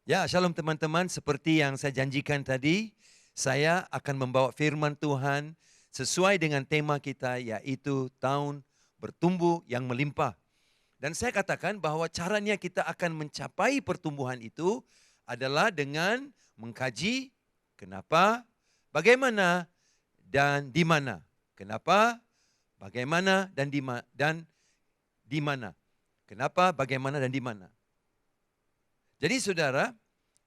Ya, shalom teman-teman. Seperti yang saya janjikan tadi, saya akan membawa firman Tuhan sesuai dengan tema kita, yaitu tahun bertumbuh yang melimpah. Dan saya katakan bahwa caranya kita akan mencapai pertumbuhan itu adalah dengan mengkaji kenapa, bagaimana, dan di mana. Kenapa, bagaimana, dan di mana. Kenapa, bagaimana, dan di mana. Jadi saudara,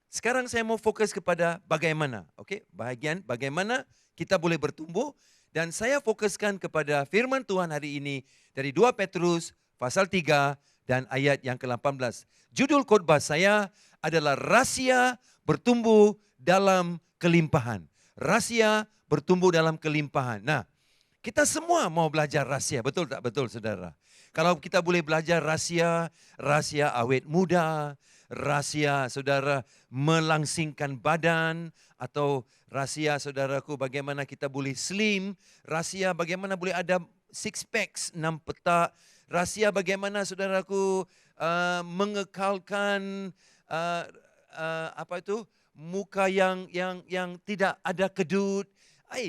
sekarang saya mau fokus kepada bagaimana, oke? Bagian bagaimana kita boleh bertumbuh, dan saya fokuskan kepada firman Tuhan hari ini dari 2 Petrus pasal 3 dan ayat yang ke-18. Judul khotbah saya adalah rahasia bertumbuh dalam kelimpahan. Rahasia bertumbuh dalam kelimpahan. Nah, kita semua mau belajar rahasia, betul tak betul saudara? Kalau kita boleh belajar rahasia, rahasia awet muda, rahasia saudara melangsingkan badan, atau rahasia saudaraku bagaimana kita boleh slim, rahasia bagaimana boleh ada six packs, 6 petak, rahasia bagaimana saudaraku mengekalkan uh, apa itu muka yang tidak ada kedut.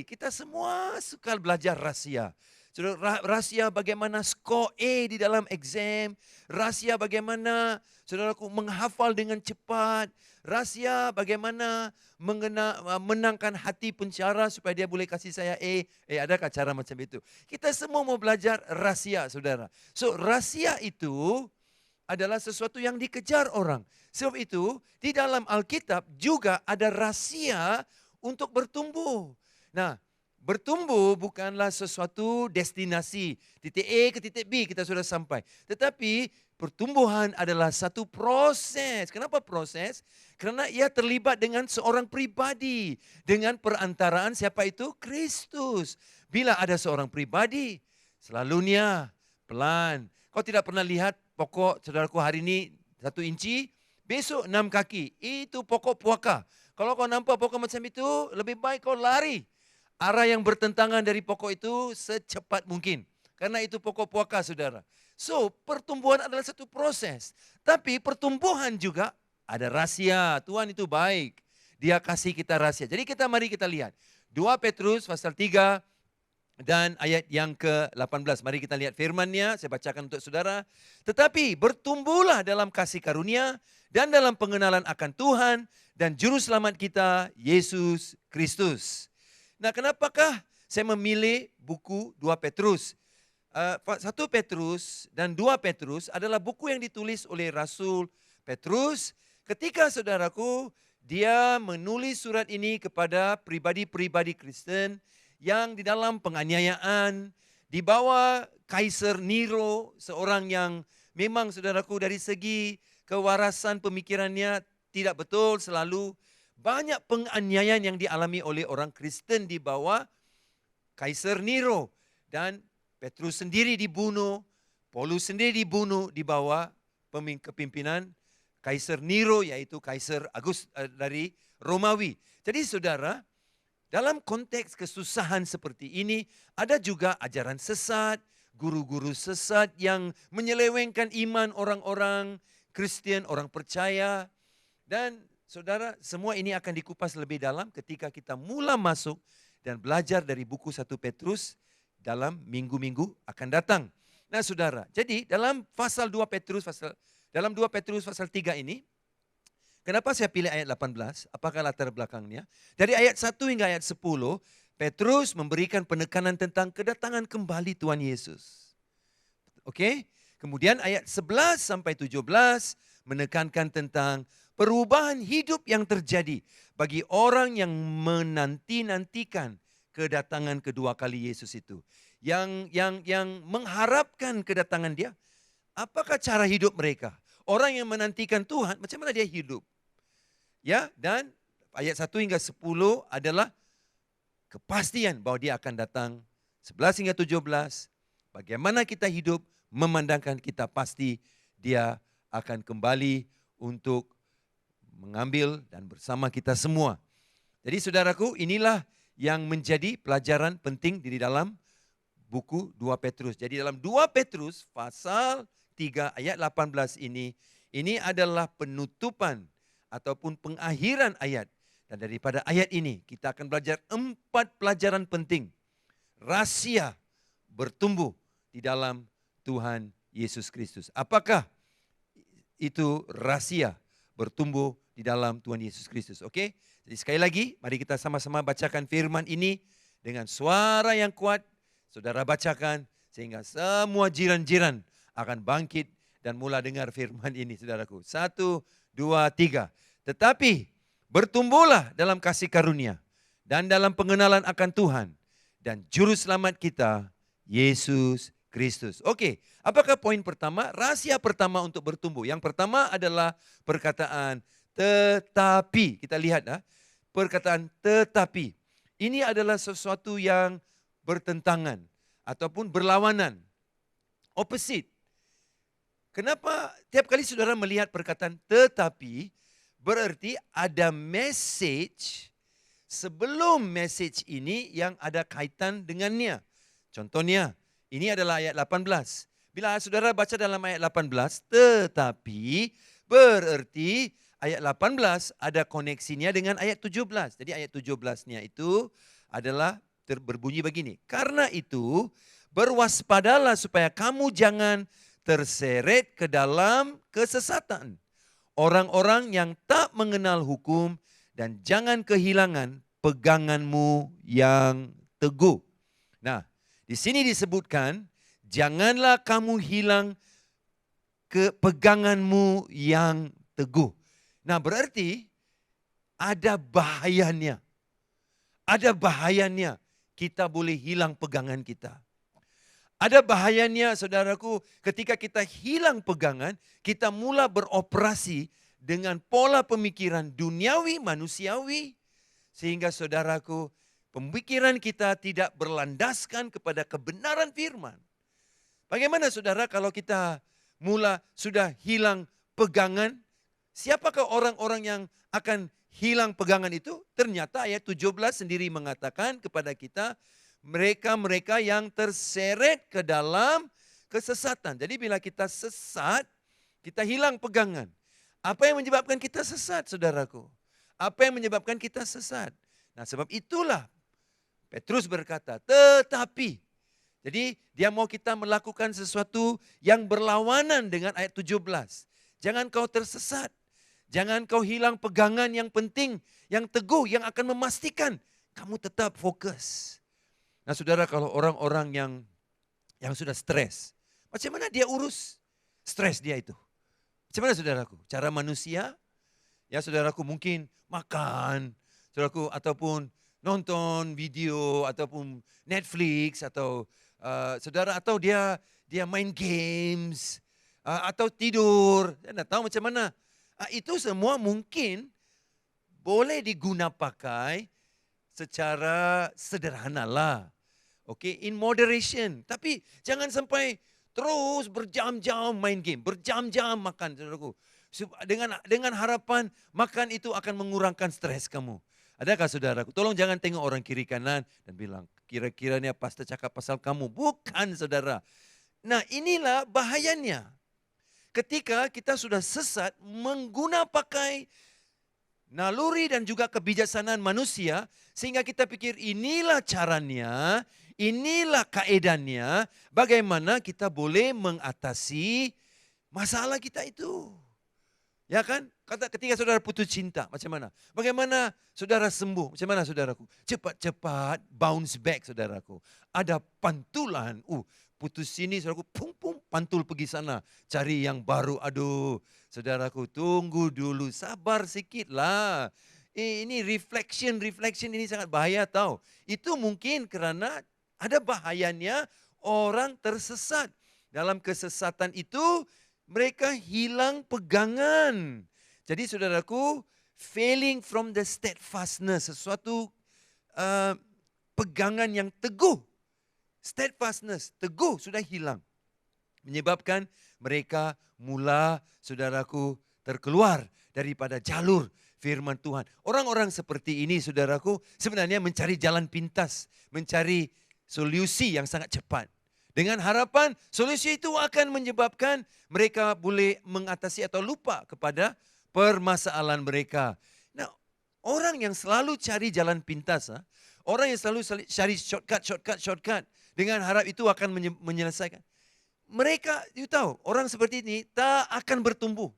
Kita semua suka belajar rahasia. Saudara, rahasia bagaimana skor A di dalam exam, rahasia bagaimana saudaraku menghafal dengan cepat, rahasia bagaimana menangkan hati pencara supaya dia boleh kasih saya A. Adakah cara macam itu? Kita semua mau belajar rahasia, saudara. So, rahasia itu adalah sesuatu yang dikejar orang. Sebab itu, di dalam Alkitab juga ada rahasia untuk bertumbuh. Nah, bertumbuh bukanlah sesuatu destinasi. Titik A ke titik B kita sudah sampai. Tetapi pertumbuhan adalah satu proses. Kenapa proses? Karena ia terlibat dengan seorang pribadi. Dengan perantaraan siapa itu? Kristus. Bila ada seorang pribadi, selalunya pelan. Kau tidak pernah lihat pokok saudaraku hari ini 1 inci, besok 6 kaki. Itu pokok puaka. Kalau kau nampak pokok macam itu, lebih baik kau lari. Arah yang bertentangan dari pokok itu secepat mungkin. Karena itu pokok puaka, saudara. So, pertumbuhan adalah satu proses. Tapi pertumbuhan juga ada rahasia. Tuhan itu baik. Dia kasih kita rahasia. Jadi mari kita lihat. 2 Petrus pasal 3 dan ayat yang ke-18. Mari kita lihat firman-Nya, saya bacakan untuk saudara. Tetapi bertumbuhlah dalam kasih karunia dan dalam pengenalan akan Tuhan dan juru selamat kita, Yesus Kristus. Nah, kenapakah saya memilih buku 2 Petrus? 1 Petrus dan 2 Petrus adalah buku yang ditulis oleh Rasul Petrus ketika saudaraku dia menulis surat ini kepada pribadi-pribadi Kristen yang di dalam penganiayaan di bawah Kaisar Nero, seorang yang memang saudaraku dari segi kewarasan pemikirannya tidak betul selalu. Banyak penganiayaan yang dialami oleh orang Kristen di bawah Kaisar Nero. Dan Petrus sendiri dibunuh, Paulus sendiri dibunuh di bawah kepimpinan Kaisar Nero, yaitu Kaisar dari Romawi. Jadi saudara, dalam konteks kesusahan seperti ini, ada juga ajaran sesat, guru-guru sesat yang menyelewengkan iman orang-orang Kristen, orang percaya. Dan saudara, semua ini akan dikupas lebih dalam ketika kita mula masuk dan belajar dari buku 1 Petrus dalam minggu-minggu akan datang. Nah saudara, jadi dalam pasal 2 Petrus, dalam 2 Petrus pasal 3 ini, kenapa saya pilih ayat 18? Apakah latar belakangnya? Dari ayat 1 hingga ayat 10, Petrus memberikan penekanan tentang kedatangan kembali Tuhan Yesus. Oke? Kemudian ayat 11 sampai 17 menekankan tentang perubahan hidup yang terjadi bagi orang yang menanti-nantikan kedatangan kedua kali Yesus itu. Yang mengharapkan kedatangan dia, apakah cara hidup mereka? Orang yang menantikan Tuhan, macam mana dia hidup? Ya, dan ayat 1 hingga 10 adalah kepastian bahwa dia akan datang. 11 hingga 17, bagaimana kita hidup memandangkan kita pasti dia akan kembali untuk mengambil dan bersama kita semua. Jadi saudaraku, inilah yang menjadi pelajaran penting di dalam buku 2 Petrus. Jadi dalam 2 Petrus pasal 3 ayat 18 ini adalah penutupan ataupun pengakhiran ayat. Dan daripada ayat ini kita akan belajar 4 pelajaran penting. Rahasia bertumbuh di dalam Tuhan Yesus Kristus. Apakah itu rahasia bertumbuh di dalam Tuhan Yesus Kristus? Okey? Jadi sekali lagi, mari kita sama-sama bacakan firman ini dengan suara yang kuat. Saudara bacakan sehingga semua jiran-jiran akan bangkit dan mula dengar firman ini, saudaraku. 1, 2, 3. Tetapi bertumbuhlah dalam kasih karunia dan dalam pengenalan akan Tuhan dan juru selamat kita, Yesus Kristus. Okey, apakah poin pertama? Rahasia pertama untuk bertumbuh. Yang pertama adalah perkataan tetapi. Kita lihat perkataan tetapi. Ini adalah sesuatu yang bertentangan ataupun berlawanan. Opposite. Kenapa tiap kali saudara melihat perkataan tetapi, berarti ada message sebelum message ini yang ada kaitan dengannya. Contohnya, ini adalah ayat 18. Bila saudara baca dalam ayat 18, tetapi berarti ayat 18 ada koneksinya dengan ayat 17. Jadi ayat 17-nya itu adalah berbunyi begini. Karena itu, berwaspadalah supaya kamu jangan terseret ke dalam kesesatan orang-orang yang tak mengenal hukum dan jangan kehilangan peganganmu yang teguh. Nah, di sini disebutkan janganlah kamu hilang ke peganganmu yang teguh. Nah, berarti ada bahayanya. Ada bahayanya kita boleh hilang pegangan kita. Ada bahayanya saudaraku ketika kita hilang pegangan, kita mula beroperasi dengan pola pemikiran duniawi, manusiawi. Sehingga saudaraku, pemikiran kita tidak berlandaskan kepada kebenaran firman. Bagaimana saudara kalau kita mula sudah hilang pegangan? Siapakah orang-orang yang akan hilang pegangan itu? Ternyata ayat 17 sendiri mengatakan kepada kita, mereka-mereka yang terseret ke dalam kesesatan. Jadi bila kita sesat, kita hilang pegangan. Apa yang menyebabkan kita sesat, saudaraku? Apa yang menyebabkan kita sesat? Nah, sebab itulah Petrus berkata, tetapi. Jadi dia mau kita melakukan sesuatu yang berlawanan dengan ayat 17. Jangan kau tersesat. Jangan kau hilang pegangan yang penting, yang teguh, yang akan memastikan kamu tetap fokus. Nah saudara, kalau orang-orang yang sudah stres, macam mana dia urus stres dia itu? Macam mana saudaraku? Cara manusia, ya saudaraku mungkin makan, saudaraku, ataupun nonton video, ataupun Netflix, atau saudara, atau dia main games, atau tidur, saya tidak tahu macam mana. Itu semua mungkin boleh diguna pakai secara sederhana lah. Okay, in moderation. Tapi jangan sampai terus berjam-jam main game, berjam-jam makan, saudaraku. Dengan harapan makan itu akan mengurangkan stres kamu. Adakah saudaraku? Tolong jangan tengok orang kiri kanan dan bilang, kira-kiranya pastor cakap pasal kamu. Bukan saudara. Nah inilah bahayanya. Ketika kita sudah sesat mengguna pakai naluri dan juga kebijaksanaan manusia, sehingga kita pikir inilah caranya, inilah kaedahnya, bagaimana kita boleh mengatasi masalah kita itu. Ya kan? Ketika saudara putus cinta, macam mana? Bagaimana saudara sembuh? Macam mana saudaraku? Cepat-cepat bounce back saudaraku. Ada pantulan. Putus sini saudaraku, pum, pantul pergi sana. Cari yang baru. Aduh, saudaraku tunggu dulu. Sabar sikit lah. Ini reflection ini sangat bahaya tau. Itu mungkin kerana ada bahayanya orang tersesat. Dalam kesesatan itu mereka hilang pegangan. Jadi saudaraku, failing from the steadfastness, sesuatu pegangan yang teguh. Steadfastness, teguh sudah hilang. Menyebabkan mereka mula, saudaraku, terkeluar daripada jalur firman Tuhan. Orang-orang seperti ini, saudaraku, sebenarnya mencari jalan pintas, mencari solusi yang sangat cepat. Dengan harapan solusi itu akan menyebabkan mereka boleh mengatasi atau lupa kepada permasalahan mereka. Nah, orang yang selalu cari jalan pintas, orang yang selalu cari shortcut dengan harap itu akan menyelesaikan. Mereka, you tahu, orang seperti ini tak akan bertumbuh.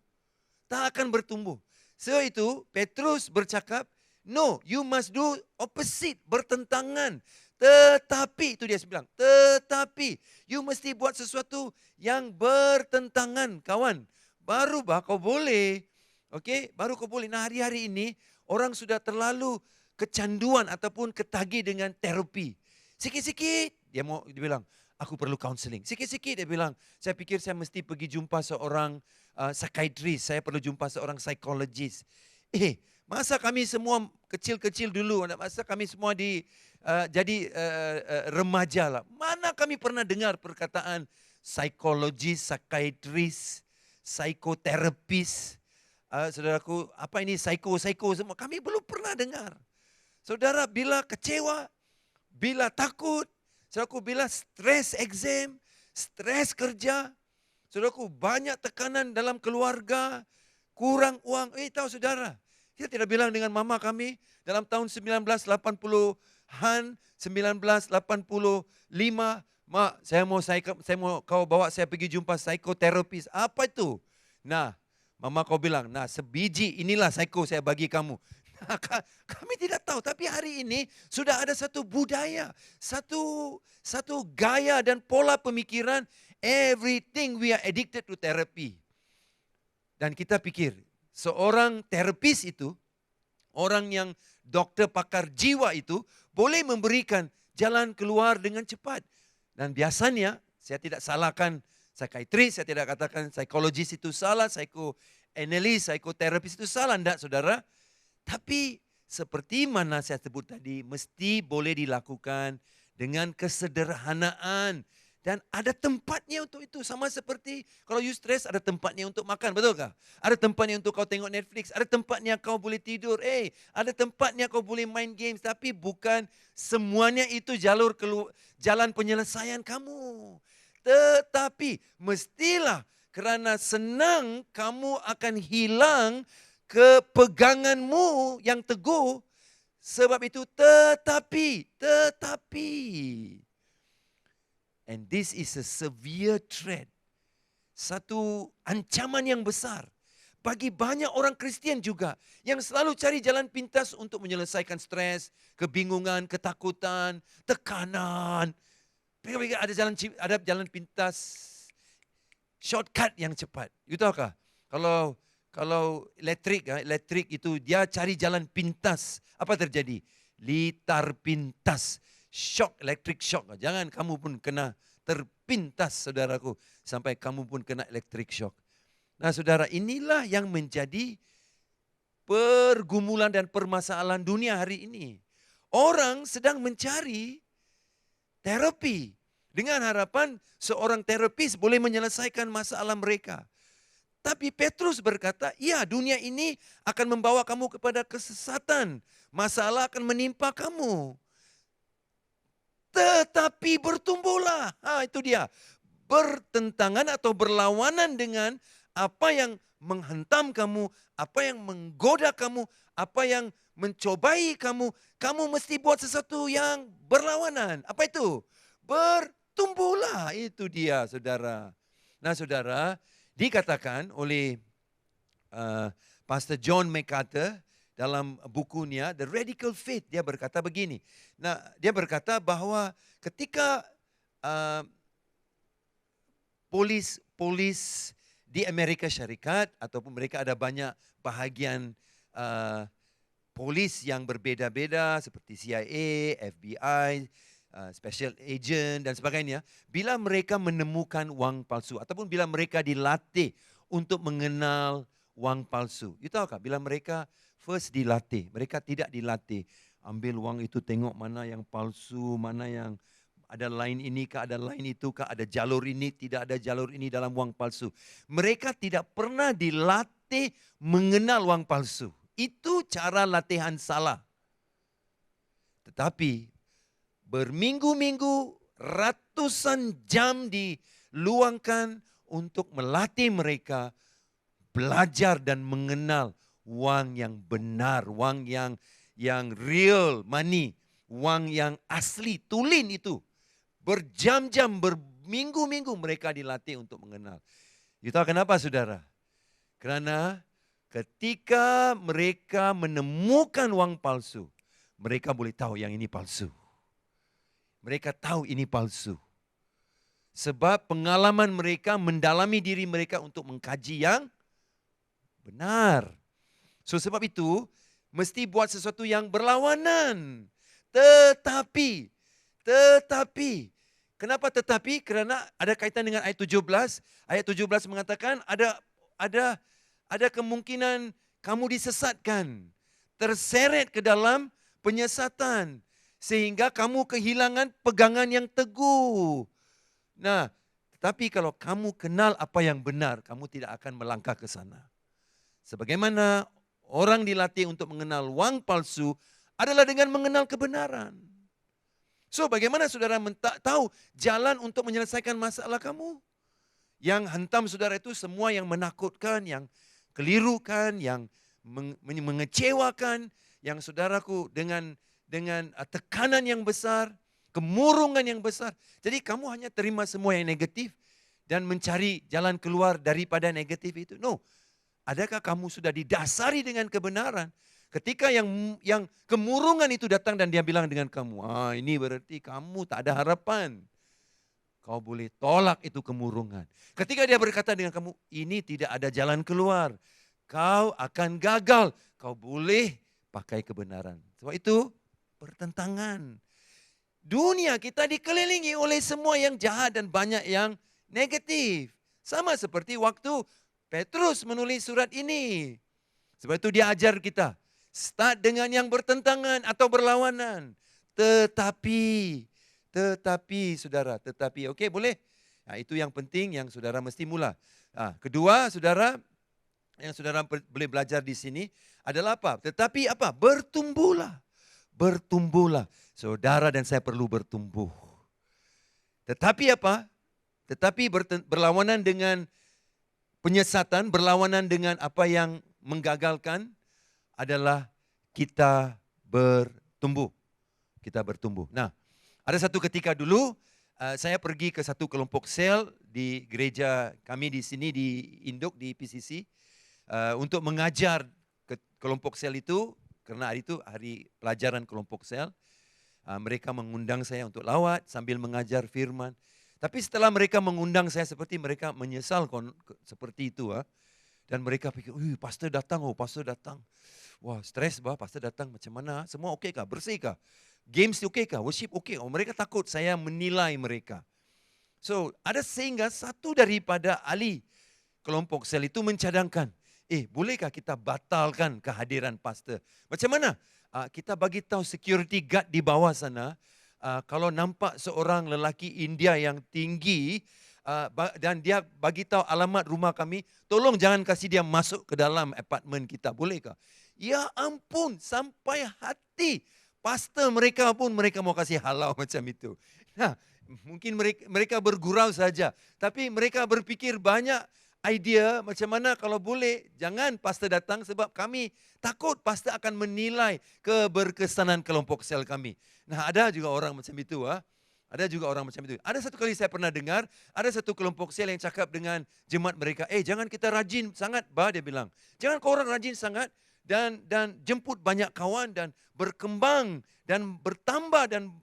Tak akan bertumbuh. So itu Petrus bercakap, no, you must do opposite, bertentangan. Tetapi, itu dia bilang, tetapi you mesti buat sesuatu yang bertentangan, kawan. Baru kau boleh. Okey, baru kau boleh. Nah, hari-hari ini orang sudah terlalu kecanduan ataupun ketagih dengan terapi. Sikit-sikit dia bilang, aku perlu counseling. Sikit-sikit dia bilang, saya pikir saya mesti pergi jumpa seorang psychiatrist, saya perlu jumpa seorang psychologist. Masa kami semua kecil-kecil dulu, masa kami semua jadi remaja lah. Mana kami pernah dengar perkataan psikologis, psychiatrist, psikoterapis. Saudaraku, apa ini psycho semua? Kami belum pernah dengar. Saudara, bila kecewa, bila takut, saudaraku, bila stres exam, stres kerja, saudaraku, banyak tekanan dalam keluarga, kurang uang. Tahu saudara, kita tidak bilang dengan mama kami dalam tahun 1980-an, 1985, Mak, saya mau kau bawa saya pergi jumpa psikoterapis. Apa itu? Nah, mama kau bilang, nah sebiji inilah psycho saya bagi kamu. Nah, kami tidak tahu, tapi hari ini sudah ada satu budaya, satu gaya dan pola pemikiran, everything we are addicted to therapy. Dan kita pikir, seorang terapis itu, orang yang dokter pakar jiwa itu, boleh memberikan jalan keluar dengan cepat. Dan biasanya, saya tidak salahkan psikiatris, saya tidak katakan psikologis itu salah, psikoanalis, psikoterapis itu salah, enggak saudara. Tapi seperti mana saya sebut tadi, mesti boleh dilakukan dengan kesederhanaan. Dan ada tempatnya untuk itu. Sama seperti kalau you stress, ada tempatnya untuk makan, betulkah? Ada tempatnya untuk kau tengok Netflix, ada tempatnya kau boleh tidur. Ada tempatnya kau boleh main games. Tapi bukan semuanya itu jalan penyelesaian kamu. Tetapi mestilah kerana senang kamu akan hilang kepeganganmu yang teguh. Sebab itu tetapi. And this is a severe threat. Satu ancaman yang besar bagi banyak orang Kristian juga yang selalu cari jalan pintas untuk menyelesaikan stres, kebingungan, ketakutan, tekanan. Mereka ada jalan pintas, shortcut yang cepat. You tahukah? Kalau elektrik itu dia cari jalan pintas, apa terjadi? Litar pintas. Electric shock. Jangan kamu pun kena terpintas, saudaraku, sampai kamu pun kena electric shock. Nah, saudara, inilah yang menjadi pergumulan dan permasalahan dunia hari ini. Orang sedang mencari terapi dengan harapan seorang terapis boleh menyelesaikan masalah mereka. Tapi Petrus berkata, ya, dunia ini akan membawa kamu kepada kesesatan. Masalah akan menimpa kamu. Tetapi bertumbuhlah. Itu dia. Bertentangan atau berlawanan dengan apa yang menghantam kamu, apa yang menggoda kamu, apa yang mencobai kamu. Kamu mesti buat sesuatu yang berlawanan. Apa itu? Bertumbuhlah. Itu dia, saudara. Nah, saudara, dikatakan oleh Pastor John MacArthur dalam bukunya The Radical Faith, dia berkata begini. Nah, dia berkata bahwa ketika polis di Amerika Syarikat ataupun mereka ada banyak bahagian polis yang berbeza-beza seperti CIA, FBI, special agent dan sebagainya, bila mereka menemukan wang palsu ataupun bila mereka dilatih untuk mengenal wang palsu. You tahu tak, bila mereka first dilatih, mereka tidak dilatih. Ambil wang itu, tengok mana yang palsu, mana yang ada lain ini kah, ada lain itu kah, ada jalur ini, tidak ada jalur ini dalam wang palsu. Mereka tidak pernah dilatih mengenal wang palsu. Itu cara latihan salah. Tetapi berminggu-minggu, ratusan jam diluangkan untuk melatih mereka belajar dan mengenal wang yang benar, wang yang real money, wang yang asli, tulin itu. Berjam-jam, berminggu-minggu mereka dilatih untuk mengenal. You tahu kenapa saudara? Karena ketika mereka menemukan wang palsu, mereka boleh tahu yang ini palsu. Mereka tahu ini palsu. Sebab pengalaman mereka mendalami diri mereka untuk mengkaji yang benar. So sebab itu, mesti buat sesuatu yang berlawanan. Tetapi, kenapa tetapi? Kerana ada kaitan dengan ayat 17. Ayat 17 mengatakan ada kemungkinan kamu disesatkan, terseret ke dalam penyesatan, sehingga kamu kehilangan pegangan yang teguh. Nah, tetapi kalau kamu kenal apa yang benar, kamu tidak akan melangkah ke sana. Sebagaimana orang dilatih untuk mengenal wang palsu adalah dengan mengenal kebenaran. So, bagaimana saudara tahu jalan untuk menyelesaikan masalah kamu? Yang hantam saudara itu semua yang menakutkan, yang keliru kan, yang mengecewakan, yang saudaraku dengan tekanan yang besar, kemurungan yang besar. Jadi kamu hanya terima semua yang negatif dan mencari jalan keluar daripada negatif itu. No. Adakah kamu sudah didasari dengan kebenaran? Ketika yang kemurungan itu datang dan dia bilang dengan kamu, ini berarti kamu tak ada harapan. Kau boleh tolak itu kemurungan. Ketika dia berkata dengan kamu, ini tidak ada jalan keluar. Kau akan gagal. Kau boleh pakai kebenaran. Sebab itu pertentangan. Dunia kita dikelilingi oleh semua yang jahat dan banyak yang negatif. Sama seperti waktu Petrus menulis surat ini. Sebab itu dia ajar kita. Start dengan yang bertentangan atau berlawanan. Tetapi saudara, okey boleh? Itu yang penting yang saudara mesti mula. Kedua saudara, yang saudara boleh belajar di sini adalah apa? Tetapi apa? Bertumbuhlah. Saudara dan saya perlu bertumbuh. Tetapi apa? Tetapi berlawanan dengan penyesatan, berlawanan dengan apa yang menggagalkan adalah kita bertumbuh. Kita bertumbuh. Nah, ada satu ketika dulu saya pergi ke satu kelompok sel di gereja kami di sini di Induk di PCC untuk mengajar ke kelompok sel itu karena hari itu hari pelajaran kelompok sel. Mereka mengundang saya untuk lawat sambil mengajar firman. Tapi setelah mereka mengundang saya seperti mereka menyesal seperti itu. Dan mereka pikir, pastor datang, pastor datang. Wah, stres pastor datang macam mana? Semua okey kah? Bersih kah? Games okey kah? Worship okey? Mereka takut saya menilai mereka. So, ada sehingga satu daripada ahli kelompok sel itu mencadangkan, bolehkah kita batalkan kehadiran pastor? Macam mana? Kita bagi tahu security guard di bawah sana, kalau nampak seorang lelaki India yang tinggi dan dia bagi tahu alamat rumah kami, tolong jangan kasih dia masuk ke dalam apartmen kita, bolehkah? Ya ampun, sampai hati pastor mereka pun mereka mau kasih halau macam itu. Nah, mungkin mereka bergurau saja, tapi mereka berfikir banyak idea macam mana kalau boleh jangan pastor datang sebab kami takut pastor akan menilai keberkesanan kelompok sel kami. Nah, ada juga orang macam itu. Ada juga orang macam itu. Ada satu kali saya pernah dengar, ada satu kelompok sel yang cakap dengan jemaat mereka, jangan kita rajin sangat, dia bilang. Jangan kau orang rajin sangat dan jemput banyak kawan dan berkembang dan bertambah dan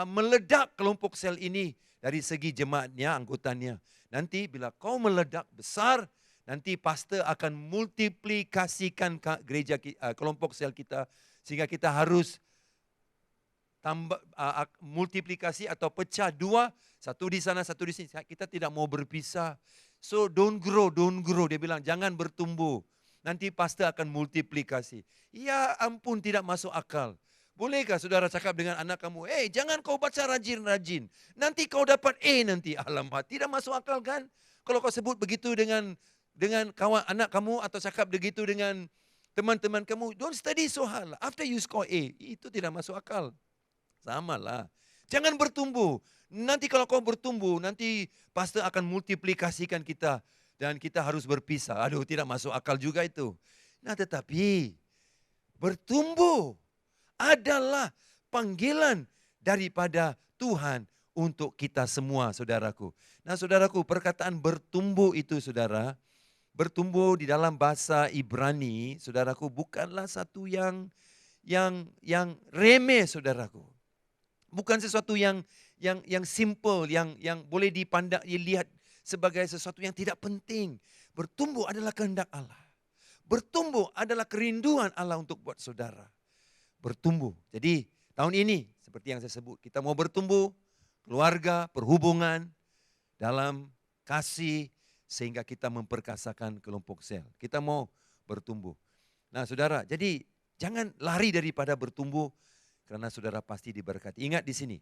meledak kelompok sel ini dari segi jemaatnya, anggotanya. Nanti bila kau meledak besar, nanti pastor akan multiplikasikan gereja kelompok sel kita sehingga kita harus tambah multiplikasi atau pecah dua, satu di sana, satu di sini. Kita tidak mau berpisah. So don't grow. Dia bilang jangan bertumbuh. Nanti pastor akan multiplikasi. Ya ampun, tidak masuk akal. Bolehkah saudara cakap dengan anak kamu, jangan kau baca rajin-rajin. Nanti kau dapat nanti. Alamak, tidak masuk akal kan? Kalau kau sebut begitu dengan kawan anak kamu atau cakap begitu dengan teman-teman kamu, don't study so hard. After you score itu tidak masuk akal. Samalah. Jangan bertumbuh. Nanti kalau kau bertumbuh, nanti pastor akan multiplikasikan kita dan kita harus berpisah. Aduh, tidak masuk akal juga itu. Nah, tetapi bertumbuh adalah panggilan daripada Tuhan untuk kita semua, saudaraku. Nah, saudaraku, perkataan bertumbuh itu, saudara, bertumbuh di dalam bahasa Ibrani, saudaraku, bukanlah satu yang remeh, saudaraku. Bukan sesuatu yang simple, yang boleh dipandang, dilihat sebagai sesuatu yang tidak penting. Bertumbuh adalah kehendak Allah. Bertumbuh adalah kerinduan Allah untuk buat saudara. Bertumbuh. Jadi tahun ini seperti yang saya sebut, kita mau bertumbuh, keluarga, perhubungan, dalam kasih, sehingga kita memperkasakan kelompok sel. Kita mau bertumbuh. Nah, saudara, jadi jangan lari daripada bertumbuh, karena saudara pasti diberkati. Ingat di sini,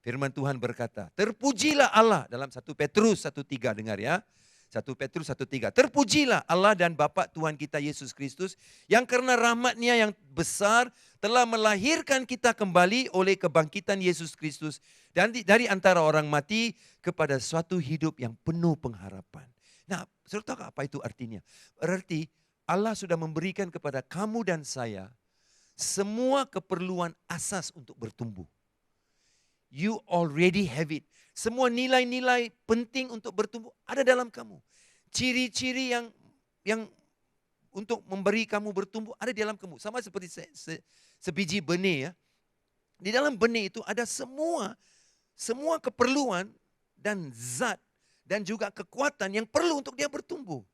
firman Tuhan berkata, terpujilah Allah dalam 1 Petrus 1:3, dengar ya. 1 Petrus 1:3. Terpujilah Allah dan Bapa Tuhan kita Yesus Kristus, yang karena rahmat-Nya yang besar telah melahirkan kita kembali oleh kebangkitan Yesus Kristus dan dari antara orang mati kepada suatu hidup yang penuh pengharapan. Nah, saudara tahu apa itu artinya? Berarti Allah sudah memberikan kepada kamu dan saya semua keperluan asas untuk bertumbuh. You already have it. Semua nilai-nilai penting untuk bertumbuh ada dalam kamu. Ciri-ciri yang untuk memberi kamu bertumbuh ada di dalam kamu. Sama seperti sebiji benih ya. Di dalam benih itu ada semua keperluan dan zat dan juga kekuatan yang perlu untuk dia bertumbuh.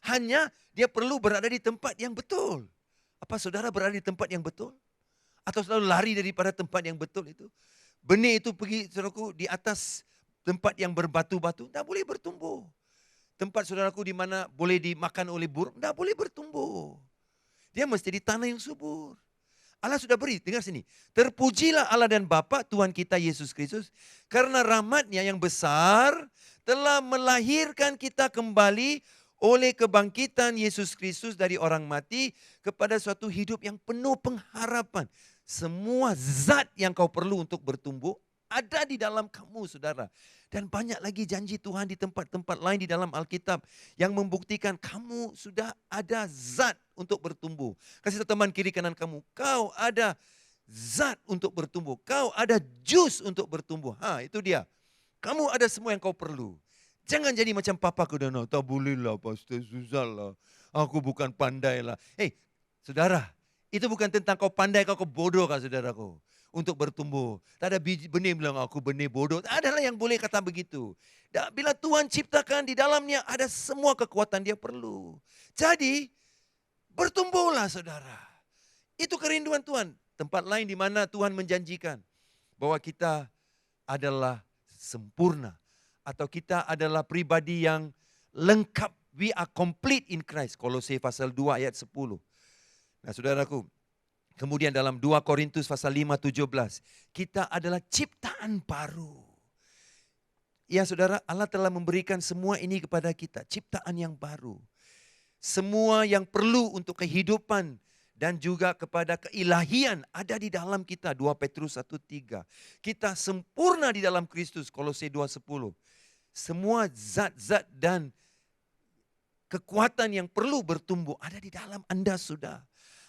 Hanya dia perlu berada di tempat yang betul. Apa saudara berada di tempat yang betul? Atau selalu lari daripada tempat yang betul itu? Benih itu pergi, saudaraku, di atas tempat yang berbatu-batu, tidak boleh bertumbuh. Tempat saudaraku di mana boleh dimakan oleh burung, tidak boleh bertumbuh. Dia mesti di tanah yang subur. Allah sudah beri, dengar sini. Terpujilah Allah dan Bapa Tuhan kita Yesus Kristus, karena rahmat-Nya yang besar telah melahirkan kita kembali oleh kebangkitan Yesus Kristus dari orang mati kepada suatu hidup yang penuh pengharapan. Semua zat yang kau perlu untuk bertumbuh ada di dalam kamu, saudara. Dan banyak lagi janji Tuhan di tempat-tempat lain di dalam Alkitab yang membuktikan kamu sudah ada zat untuk bertumbuh. Kasih teman kiri kanan kamu, kau ada zat untuk bertumbuh. Kau ada jus untuk bertumbuh. Itu dia. Kamu ada semua yang kau perlu. Jangan jadi macam papa kedana, tak boleh lah pastor, susah lah. Aku bukan pandai lah. Saudara, itu bukan tentang kau pandai, kau bodoh kan saudaraku. Untuk bertumbuh. Tak ada biji benih bilang aku benih bodoh. Tak adalah yang boleh kata begitu. Dan bila Tuhan ciptakan di dalamnya ada semua kekuatan dia perlu. Jadi bertumbuhlah saudara. Itu kerinduan Tuhan. Tempat lain di mana Tuhan menjanjikan bahwa kita adalah sempurna. Atau kita adalah pribadi yang lengkap. We are complete in Christ. Kolose pasal 2 ayat 10. Nah saudaraku, kemudian dalam 2 Korintus pasal 5:17, kita adalah ciptaan baru. Ya saudara, Allah telah memberikan semua ini kepada kita, ciptaan yang baru. Semua yang perlu untuk kehidupan dan juga kepada keilahian ada di dalam kita, 2 Petrus 1:3. Kita sempurna di dalam Kristus, Kolose 2:10. Semua zat-zat dan kekuatan yang perlu bertumbuh ada di dalam Anda sudah.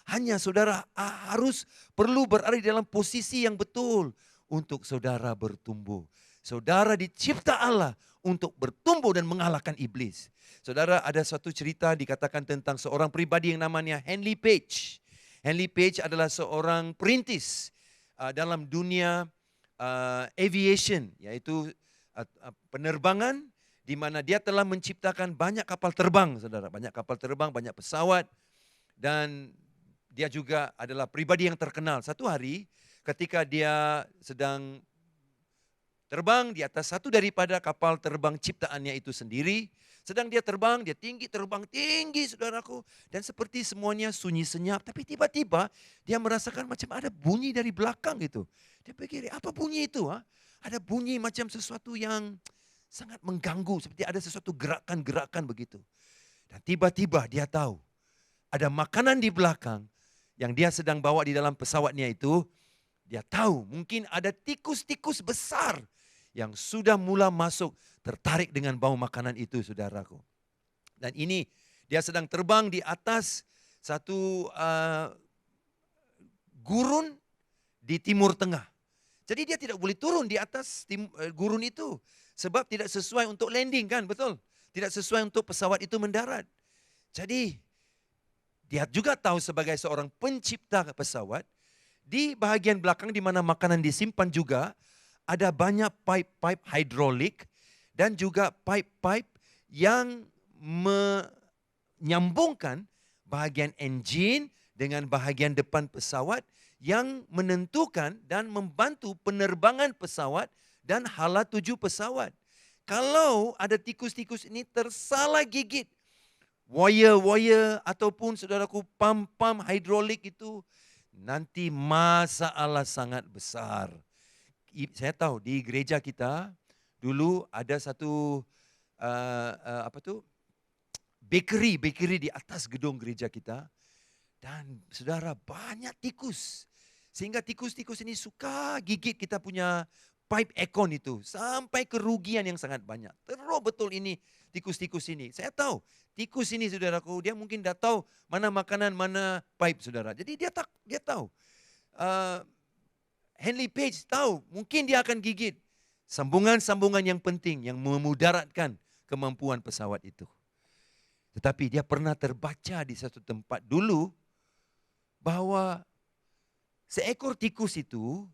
Hanya saudara harus perlu berada di dalam posisi yang betul untuk saudara bertumbuh. Saudara dicipta Allah untuk bertumbuh dan mengalahkan iblis. Saudara, ada suatu cerita dikatakan tentang seorang pribadi yang namanya Henry Page. Henry Page adalah seorang perintis dalam dunia aviation, yaitu penerbangan, di mana dia telah menciptakan banyak kapal terbang, saudara. Banyak kapal terbang, banyak pesawat, dan dia juga adalah pribadi yang terkenal. Satu hari ketika dia sedang terbang di atas satu daripada kapal terbang ciptaannya itu sendiri, sedang dia terbang, dia terbang tinggi saudaraku, dan seperti semuanya sunyi senyap, tapi tiba-tiba dia merasakan macam ada bunyi dari belakang gitu. Dia pikir, apa bunyi itu? Ada bunyi macam sesuatu yang sangat mengganggu, seperti ada sesuatu gerakan-gerakan begitu. Dan tiba-tiba dia tahu ada makanan di belakang yang dia sedang bawa di dalam pesawatnya itu. Dia tahu mungkin ada tikus-tikus besar yang sudah mula masuk, tertarik dengan bau makanan itu, saudaraku. Dan ini dia sedang terbang di atas satu gurun di Timur Tengah. Jadi dia tidak boleh turun di atas gurun itu. Sebab tidak sesuai untuk landing kan, betul? Tidak sesuai untuk pesawat itu mendarat. Jadi dia juga tahu sebagai seorang pencipta pesawat, di bahagian belakang di mana makanan disimpan juga, ada banyak pipe-pipe hidrolik dan juga pipe-pipe yang menyambungkan bahagian enjin dengan bahagian depan pesawat yang menentukan dan membantu penerbangan pesawat dan hala tuju pesawat. Kalau ada tikus-tikus ini tersalah gigit wire-wire ataupun saudaraku pam-pam hidrolik itu, nanti masalah sangat besar. Saya tahu di gereja kita dulu ada satu bakery di atas gedung gereja kita, dan saudara banyak tikus sehingga tikus-tikus ini suka gigit kita punya pipe aircon itu sampai kerugian yang sangat banyak. Teruk betul ini tikus-tikus ini. Saya tahu tikus ini saudaraku, dia mungkin dah tahu mana makanan, mana pipe saudara. Jadi dia tahu. Henley Page tahu, mungkin dia akan gigit sambungan-sambungan yang penting yang memudaratkan kemampuan pesawat itu. Tetapi dia pernah terbaca di satu tempat dulu bahwa seekor tikus itu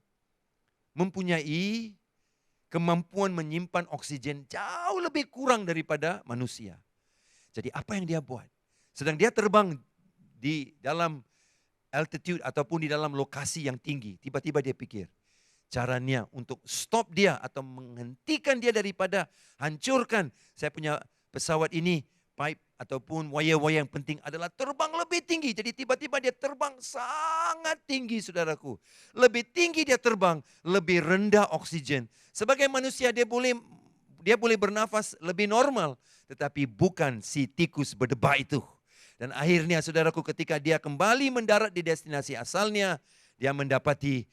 mempunyai kemampuan menyimpan oksigen jauh lebih kurang daripada manusia. Jadi apa yang dia buat? Sedang dia terbang di dalam altitude ataupun di dalam lokasi yang tinggi, tiba-tiba dia pikir, caranya untuk stop dia atau menghentikan dia daripada hancurkan saya punya pesawat ini, pipe ataupun wire-wire yang penting adalah terbang lebih tinggi. Jadi tiba-tiba dia terbang sangat tinggi saudaraku. Lebih tinggi dia terbang, lebih rendah oksigen. Sebagai manusia dia boleh bernafas lebih normal, tetapi bukan si tikus berdebak itu. Dan akhirnya saudaraku, ketika dia kembali mendarat di destinasi asalnya, dia mendapati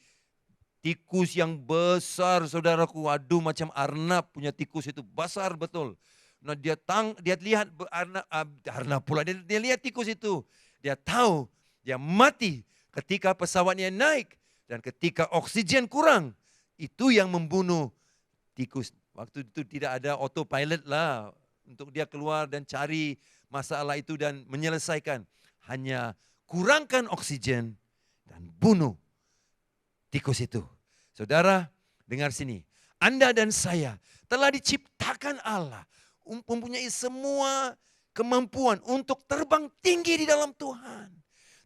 tikus yang besar saudaraku. Aduh, macam arnab punya tikus itu, besar betul. Nah dia lihat arnab pula, dia lihat tikus itu. Dia tahu dia mati ketika pesawatnya naik dan ketika oksigen kurang. Itu yang membunuh tikus. Waktu itu tidak ada autopilot lah untuk dia keluar dan cari masalah itu dan menyelesaikan. Hanya kurangkan oksigen dan bunuh tikus itu. Saudara, dengar sini. Anda dan saya telah diciptakan Allah, mempunyai semua kemampuan untuk terbang tinggi di dalam Tuhan.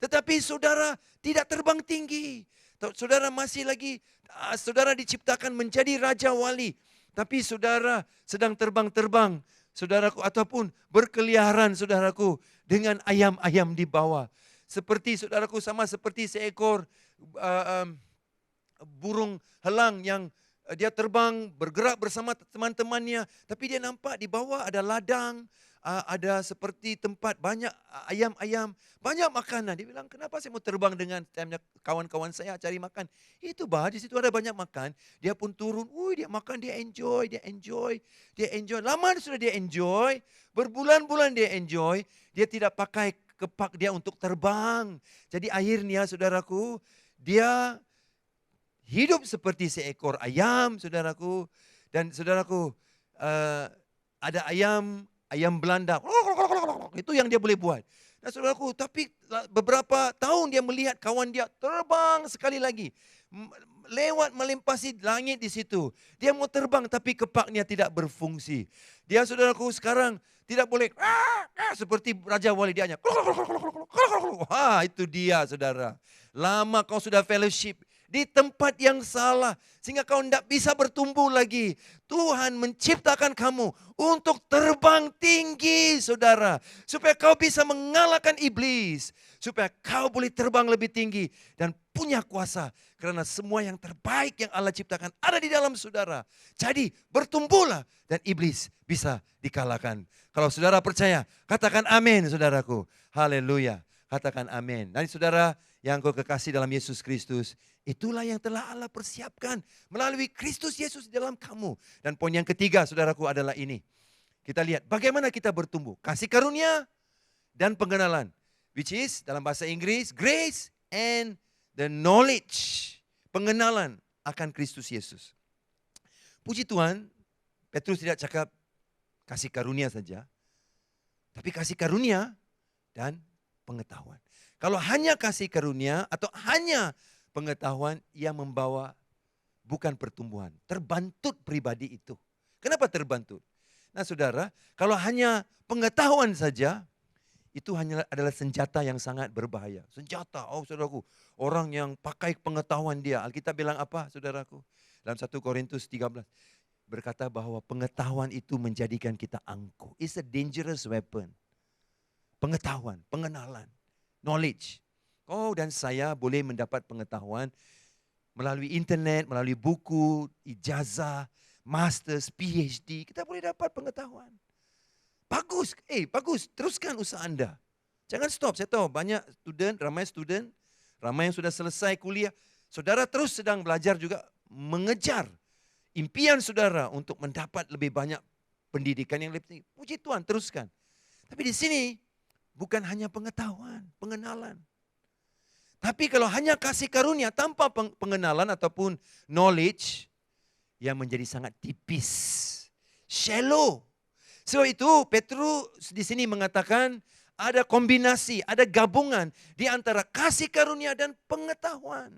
Tetapi saudara tidak terbang tinggi. Saudara masih lagi, saudara diciptakan menjadi raja wali. Tapi saudara sedang terbang-terbang, saudaraku, ataupun berkeliaran saudaraku dengan ayam-ayam di bawah. Seperti saudaraku, sama seperti seekor burung helang yang dia terbang bergerak bersama teman-temannya. Tapi dia nampak di bawah ada ladang, ada seperti tempat banyak ayam-ayam, banyak makanan. Dia bilang, kenapa saya mau terbang dengan kawan-kawan saya cari makan? Itu di situ ada banyak makan. Dia pun turun, dia makan, dia enjoy. Lama sudah dia enjoy, berbulan-bulan dia enjoy. Dia tidak pakai kepak dia untuk terbang. Jadi akhirnya saudaraku, dia hidup seperti seekor ayam, saudaraku. Dan saudaraku, ada ayam Belanda. Itu yang dia boleh buat. Nah saudaraku, tapi beberapa tahun dia melihat kawan dia terbang sekali lagi. Lewat melintasi langit di situ. Dia mau terbang tapi kepaknya tidak berfungsi. Dia saudaraku sekarang tidak boleh seperti Raja Wali, dia hanya itu dia saudara. Lama kau sudah fellowship di tempat yang salah sehingga kau tidak bisa bertumbuh lagi. Tuhan menciptakan kamu untuk terbang tinggi saudara, supaya kau bisa mengalahkan iblis, supaya kau boleh terbang lebih tinggi dan punya kuasa, karena semua yang terbaik yang Allah ciptakan ada di dalam saudara. Jadi bertumbuhlah dan iblis bisa dikalahkan. Kalau saudara percaya, katakan amin saudaraku. Haleluya. Katakan amin. Dan saudara yang kau kekasih dalam Yesus Kristus, itulah yang telah Allah persiapkan melalui Kristus Yesus di dalam kamu. Dan poin yang ketiga saudaraku adalah ini. kita lihat bagaimana kita bertumbuh. Kasih karunia dan pengenalan. Which is dalam bahasa Inggris, grace and the knowledge. Pengenalan akan Kristus Yesus. Puji Tuhan, Petrus tidak cakap kasih karunia saja. Tapi kasih karunia dan pengetahuan. Kalau hanya kasih karunia atau hanya pengetahuan, ia membawa bukan pertumbuhan. Terbantut pribadi itu. Kenapa terbantut? Nah saudara, kalau hanya pengetahuan saja, itu hanya adalah senjata yang sangat berbahaya. Senjata, saudaraku. Orang yang pakai pengetahuan dia. Alkitab bilang apa, saudaraku? Dalam 1 Korintus 13. Berkata bahwa pengetahuan itu menjadikan kita angkuh. It's a dangerous weapon. Pengetahuan, pengenalan, knowledge. Kau dan saya boleh mendapat pengetahuan melalui internet, melalui buku, ijazah, masters, PhD. Kita boleh dapat pengetahuan. Bagus, bagus. Teruskan usaha Anda. Jangan stop. Saya tahu banyak student, ramai yang sudah selesai kuliah. Saudara terus sedang belajar juga mengejar impian saudara untuk mendapat lebih banyak pendidikan yang lebih tinggi. Puji Tuhan, teruskan. Tapi di sini bukan hanya pengetahuan, pengenalan. Tapi kalau hanya kasih karunia tanpa pengenalan ataupun knowledge, yang menjadi sangat tipis, shallow. Sebab itu Petrus di sini mengatakan ada kombinasi, ada gabungan di antara kasih karunia dan pengetahuan.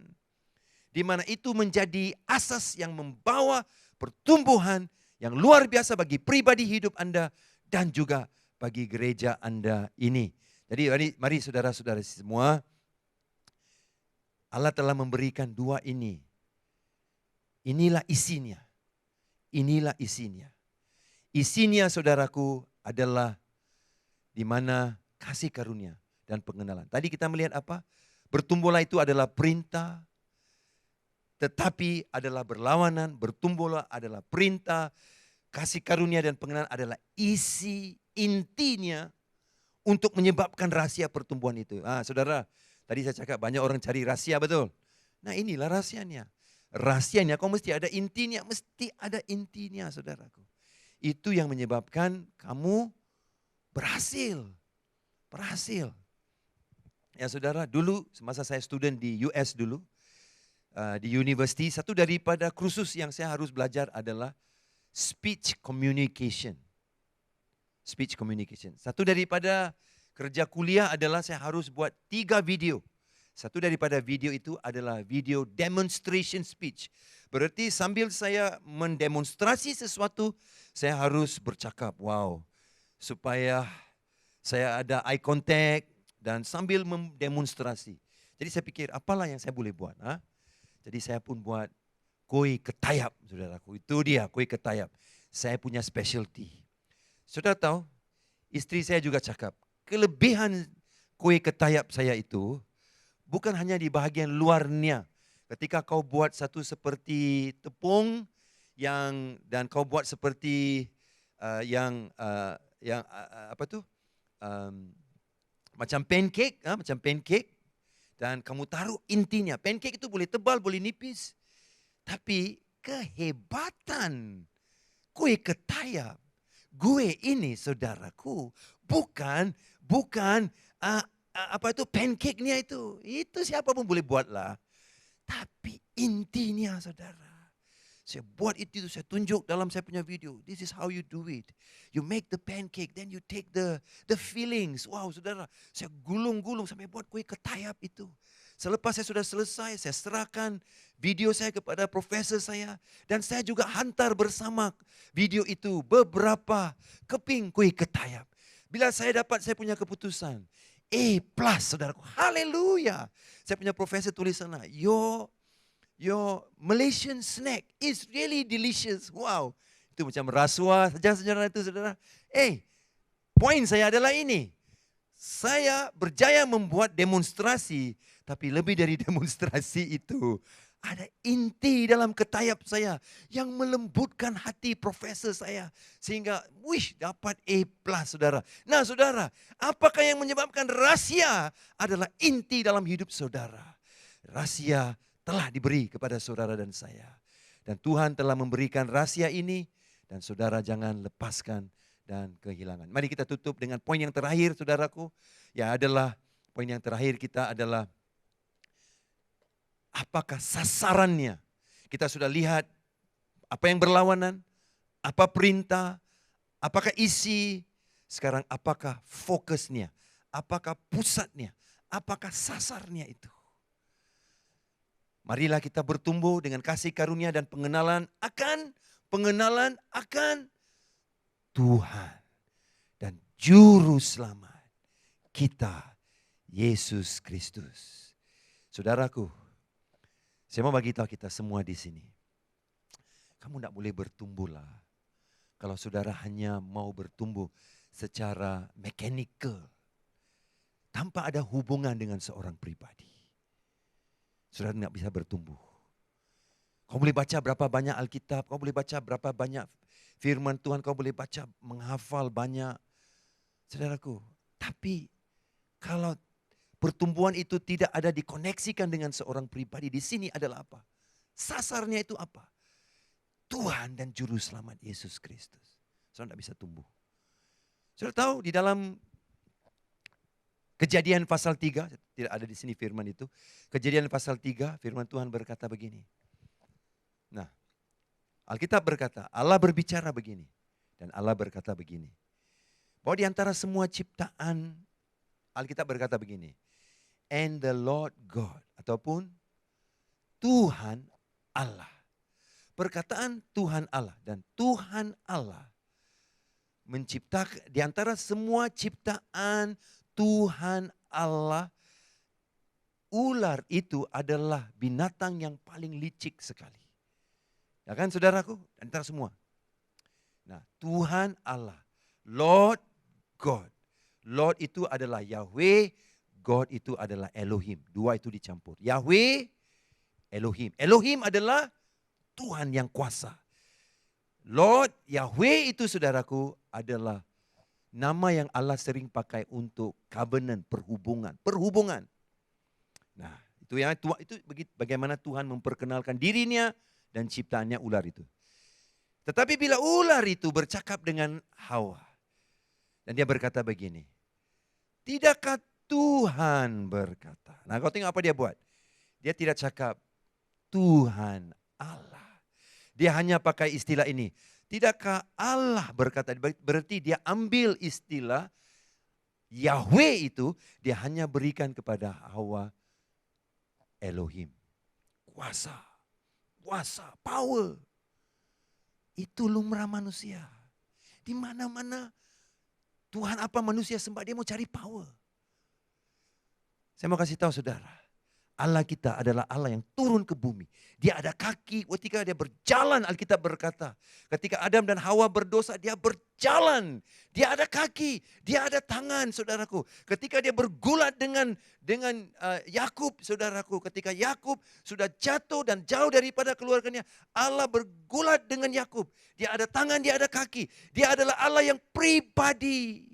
Di mana itu menjadi asas yang membawa pertumbuhan yang luar biasa bagi pribadi hidup Anda dan juga bagi gereja Anda ini. Jadi mari saudara-saudara semua, Allah telah memberikan dua ini. Inilah isinya. Inilah isinya. Isinya saudaraku adalah di mana kasih karunia dan pengenalan. Tadi kita melihat apa? Bertumbuhlah itu adalah perintah, tetapi adalah berlawanan. Bertumbuhlah adalah perintah, kasih karunia dan pengenalan adalah isi intinya untuk menyebabkan rahasia pertumbuhan itu. Saudara, tadi saya cakap banyak orang cari rahasia, betul? Nah inilah rahasianya. Rahasianya kau mesti ada intinya, saudaraku. Itu yang menyebabkan kamu berhasil. Ya saudara, dulu semasa saya student di US dulu, di university, satu daripada kursus yang saya harus belajar adalah speech communication. Speech communication. Satu daripada kerja kuliah adalah saya harus buat 3 video. Satu daripada video itu adalah video demonstration speech. Berarti sambil saya mendemonstrasi sesuatu, saya harus bercakap, supaya saya ada eye contact dan sambil mendemonstrasi. Jadi saya pikir, apalah yang saya boleh buat? Jadi saya pun buat kuih ketayap, saudaraku. Itu dia, kuih ketayap. Saya punya specialty. Saudara tahu, istri saya juga cakap, kelebihan kuih ketayap saya itu bukan hanya di bahagian luarnya. Ketika kau buat satu seperti tepung dan kau buat seperti macam pancake, dan kamu taruh intinya. Pancake itu boleh tebal, boleh nipis. Tapi kehebatan kuih ketayap gue ini, saudaraku, bukan pancake-nya itu. Itu siapa pun boleh buatlah. Tapi intinya, saudara. Saya buat itu, saya tunjuk dalam saya punya video. This is how you do it. You make the pancake, then you take the fillings. Wow, saudara, saya gulung-gulung sampai buat kue ketayap itu. Selepas saya sudah selesai, saya serahkan video saya kepada profesor saya. Dan saya juga hantar bersama video itu beberapa keping kue ketayap. Bila saya punya keputusan, A+, saudaraku, haleluya. Saya punya profesor tulis sana, Your Malaysian snack is really delicious. Wow. Itu macam rasuah saja itu, saudara. Poin saya adalah ini. Saya berjaya membuat demonstrasi, tapi lebih dari demonstrasi itu, ada inti dalam ketayap saya yang melembutkan hati profesor saya. Sehingga, dapat A+, saudara. Nah, saudara, apakah yang menyebabkan rahasia adalah inti dalam hidup saudara? Rahasia telah diberi kepada saudara dan saya. Dan Tuhan telah memberikan rahasia ini dan saudara jangan lepaskan dan kehilangan. Mari kita tutup dengan poin yang terakhir, saudaraku. Ya adalah, poin yang terakhir kita adalah, apakah sasarannya? Kita sudah lihat apa yang berlawanan, apa perintah, apakah isi. Sekarang apakah fokusnya, apakah pusatnya, apakah sasarnya itu. Marilah kita bertumbuh dengan kasih karunia dan pengenalan akan Tuhan dan Juru Selamat kita, Yesus Kristus. Saudaraku, saya mau bagi tahu kita semua di sini. Kamu tidak boleh bertumbuhlah kalau saudara hanya mau bertumbuh secara mechanical, tanpa ada hubungan dengan seorang pribadi. Saudara tidak bisa bertumbuh. Kau boleh baca berapa banyak Alkitab, kau boleh baca berapa banyak firman Tuhan, kau boleh baca, menghafal banyak. Saudaraku, tapi kalau pertumbuhan itu tidak ada dikoneksikan dengan seorang pribadi, di sini adalah apa? Sasarnya itu apa? Tuhan dan Juru Selamat Yesus Kristus. Saudara tidak bisa tumbuh. Saudara tahu di dalam Kejadian pasal 3, tidak ada di sini firman itu. Kejadian pasal 3, firman Tuhan berkata begini. Nah, Alkitab berkata, Allah berbicara begini. Dan Allah berkata begini. Bahwa di antara semua ciptaan, Alkitab berkata begini. And the Lord God, ataupun Tuhan Allah. Perkataan Tuhan Allah dan Tuhan Allah menciptakan di antara semua ciptaan Tuhan Allah, ular itu adalah binatang yang paling licik sekali. Ya kan saudaraku? Antara semua. Nah, Tuhan Allah, Lord God. Lord itu adalah Yahweh, God itu adalah Elohim. Dua itu dicampur. Yahweh, Elohim. Elohim adalah Tuhan yang kuasa. Lord, Yahweh itu saudaraku adalah nama yang Allah sering pakai untuk covenant, perhubungan. Nah, itu ya, itu bagaimana Tuhan memperkenalkan dirinya dan ciptaannya ular itu. Tetapi bila ular itu bercakap dengan Hawa, dan dia berkata begini, tidakkah Tuhan berkata? Nah, kau tengok apa dia buat? Dia tidak cakap Tuhan Allah. Dia hanya pakai istilah ini. Tidakkah Allah berkata, berarti dia ambil istilah Yahweh itu, dia hanya berikan kepada Hawa Elohim. Kuasa, power. Itu lumrah manusia. Di mana-mana Tuhan apa manusia sembah, dia mau cari power. Saya mau kasih tahu saudara, Allah kita adalah Allah yang turun ke bumi. Dia ada kaki ketika dia berjalan, Alkitab berkata. Ketika Adam dan Hawa berdosa, dia berjalan. Dia ada kaki, dia ada tangan, saudaraku. Ketika dia bergulat dengan Yakub, saudaraku. Ketika Yakub sudah jatuh dan jauh daripada keluarganya, Allah bergulat dengan Yakub. Dia ada tangan, dia ada kaki. Dia adalah Allah yang pribadi.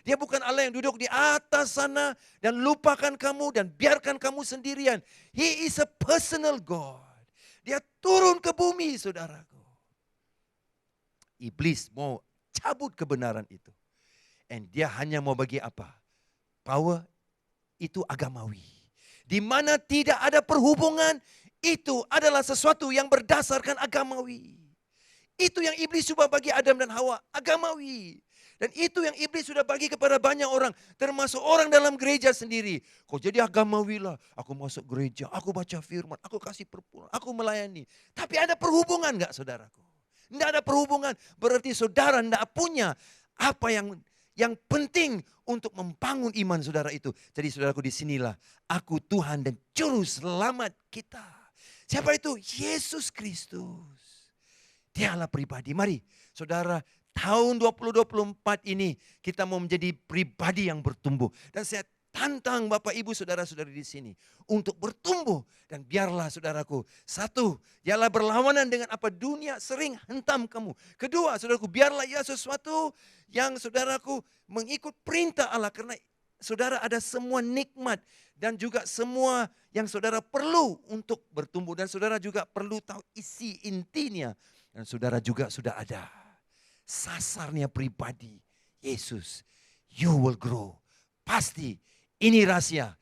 Dia bukan Allah yang duduk di atas sana dan lupakan kamu dan biarkan kamu sendirian. He is a personal God. Dia turun ke bumi, saudaraku. Iblis mau cabut kebenaran itu. And dia hanya mau bagi apa? Power itu agamawi. Di mana tidak ada perhubungan, itu adalah sesuatu yang berdasarkan agamawi. Itu yang iblis coba bagi Adam dan Hawa, agamawi. Dan itu yang iblis sudah bagi kepada banyak orang. Termasuk orang dalam gereja sendiri. Kok jadi agamawi lah. Aku masuk gereja, aku baca firman, aku kasih perpuluhan, aku melayani. Tapi ada perhubungan enggak saudaraku? Tidak ada perhubungan. Berarti saudara tidak punya apa yang penting untuk membangun iman saudara itu. Jadi saudaraku, disinilah aku Tuhan dan Juru Selamat kita. Siapa itu? Yesus Kristus. Dialah pribadi. Mari saudara, tahun 2024 ini kita mau menjadi pribadi yang bertumbuh. Dan saya tantang Bapak Ibu Saudara-saudari di sini untuk bertumbuh. Dan biarlah saudaraku, satu, ialah berlawanan dengan apa dunia sering hentam kamu. Kedua, saudaraku, biarlah ia sesuatu yang saudaraku mengikut perintah Allah. Karena saudara ada semua nikmat dan juga semua yang saudara perlu untuk bertumbuh. Dan saudara juga perlu tahu isi intinya. Dan saudara juga sudah ada. sasarnya pribadi Yesus. You will grow. Pasti ini rahasia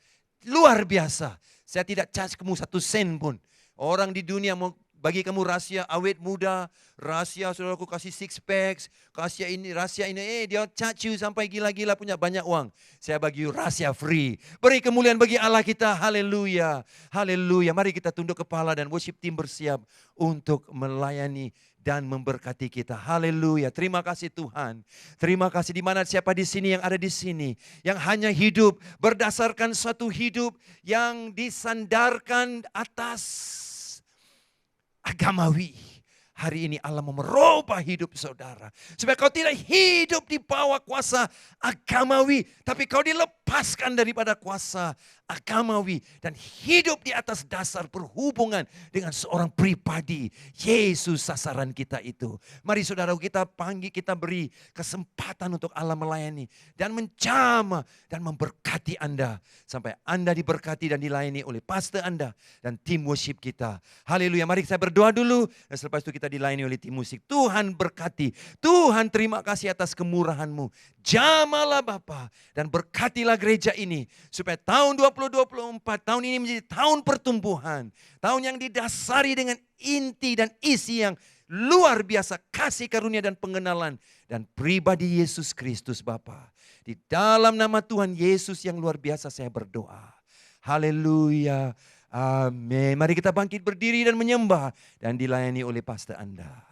luar biasa. Saya tidak charge kamu 1 sen pun. Orang di dunia mau bagi kamu rahasia awet muda, rahasia saudaraku kasih 6 packs, rahasia ini, dia charge you sampai gila-gila punya banyak uang. Saya bagi you rahasia free. Beri kemuliaan bagi Allah kita, haleluya. Haleluya, mari kita tunduk kepala dan worship team bersiap untuk melayani dan memberkati kita. Haleluya. Terima kasih Tuhan. Terima kasih di mana siapa di sini yang ada di sini yang hanya hidup berdasarkan suatu hidup yang disandarkan atas agamawi. Hari ini Allah mau merubah hidup saudara. Supaya kau tidak hidup di bawah kuasa agamawi. Tapi kau dilepaskan daripada kuasa agamawi. Dan hidup di atas dasar perhubungan dengan seorang pribadi. Yesus sasaran kita itu. Mari saudara kita panggil, kita beri kesempatan untuk Allah melayani. Dan menjamah dan memberkati Anda. Sampai Anda diberkati dan dilayani oleh pastor Anda. Dan tim worship kita. Haleluya. Mari saya berdoa dulu. Dan selepas itu kita dilayani oleh tim musik. Tuhan berkati. Tuhan terima kasih atas kemurahan-Mu. Jamalah Bapa. Dan berkatilah gereja ini. Supaya tahun 2024, tahun ini menjadi tahun pertumbuhan. Tahun yang didasari dengan inti dan isi yang luar biasa. Kasih karunia dan pengenalan. Dan pribadi Yesus Kristus Bapa. Di dalam nama Tuhan Yesus yang luar biasa saya berdoa. Haleluya. Amin. Mari kita bangkit berdiri dan menyembah dan dilayani oleh pastor Anda.